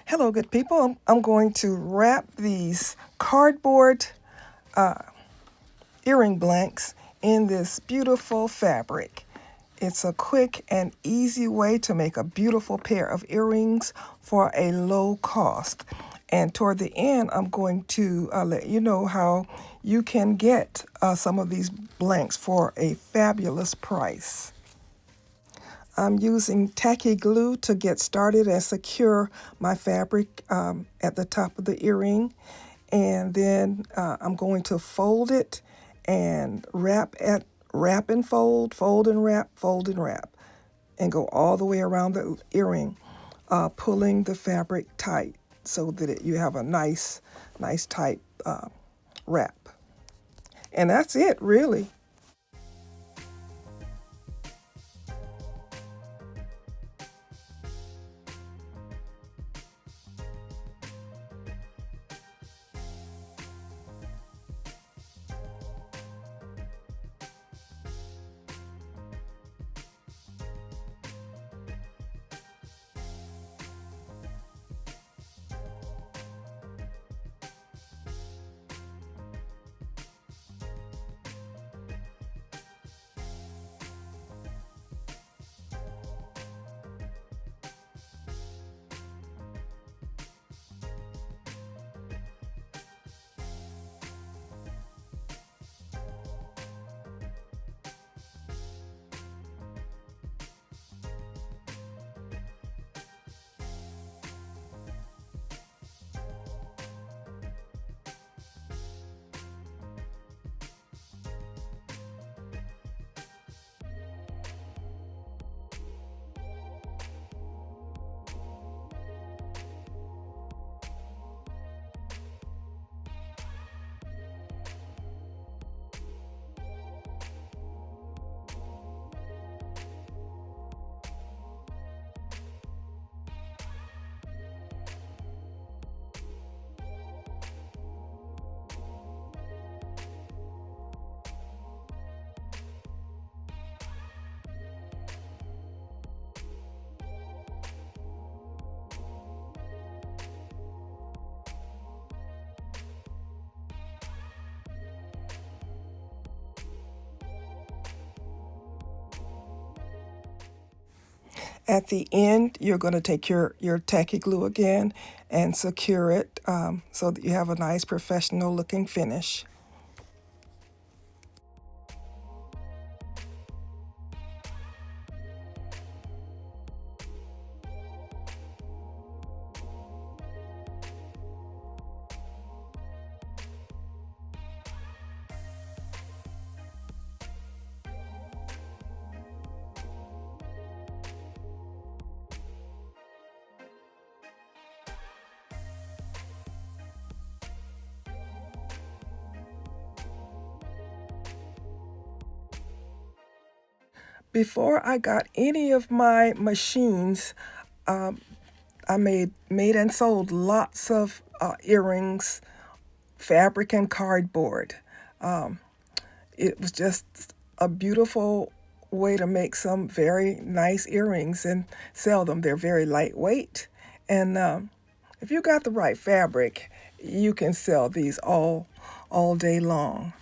Hello, good people. I'm going to wrap these cardboard earring blanks in this beautiful fabric. It's a quick and easy way to make a beautiful pair of earrings for a low cost. And toward the end, I'm going to let you know how you can get some of these blanks for a fabulous price. I'm using tacky glue to get started and secure my fabric at the top of the earring. And then I'm going to fold it and wrap and fold and wrap, fold and wrap, and go all the way around the earring, pulling the fabric tight so that you have a nice tight wrap. And that's it, really. At the end, you're going to take your tacky glue again and secure it so that you have a nice professional looking finish. Before I got any of my machines, I made and sold lots of earrings, fabric and cardboard. Um, it was just a beautiful way to make some very nice earrings and sell them. They're very lightweight, and if you got the right fabric, you can sell these all day long.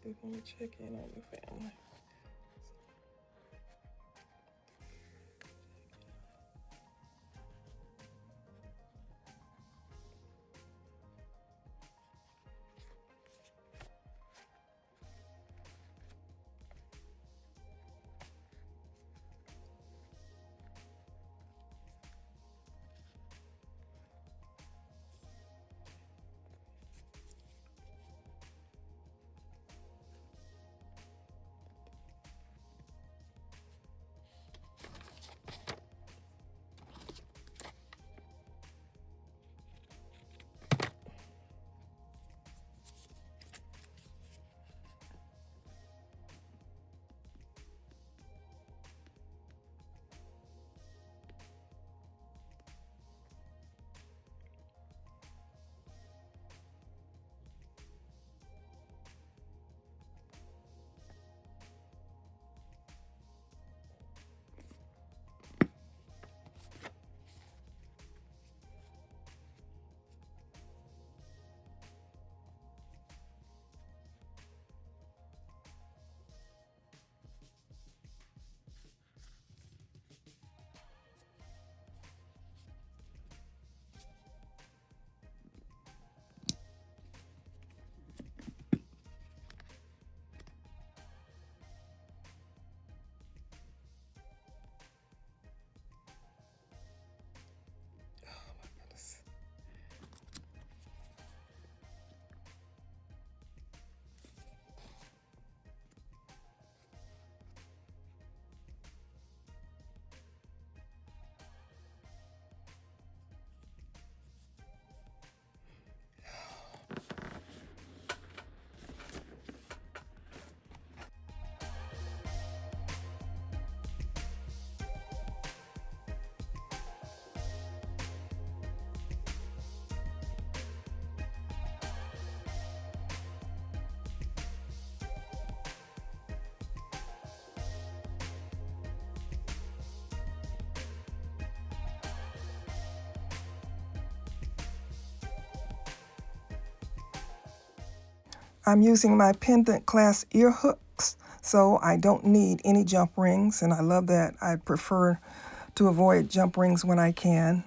People gonna check in on your family. Oh my goodness. I'm using my pendant clasp ear hooks, so I don't need any jump rings, and I love that. I prefer to avoid jump rings when I can.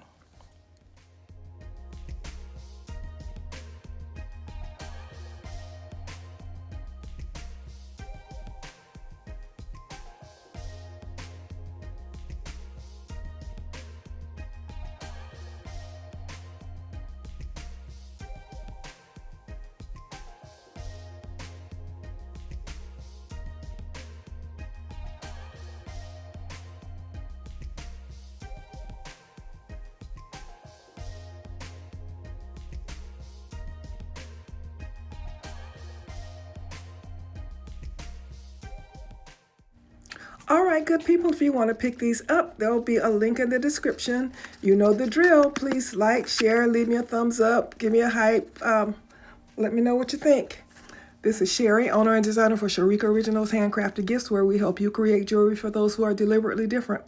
All right, good people, if you want to pick these up, there'll be a link in the description. You know the drill. Please like, share, leave me a thumbs up, give me a hype. Let me know what you think. This is Sherry, owner and designer for Sherika Originals Handcrafted Gifts, where we help you create jewelry for those who are deliberately different.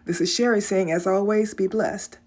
This is Sherry saying, as always, be blessed.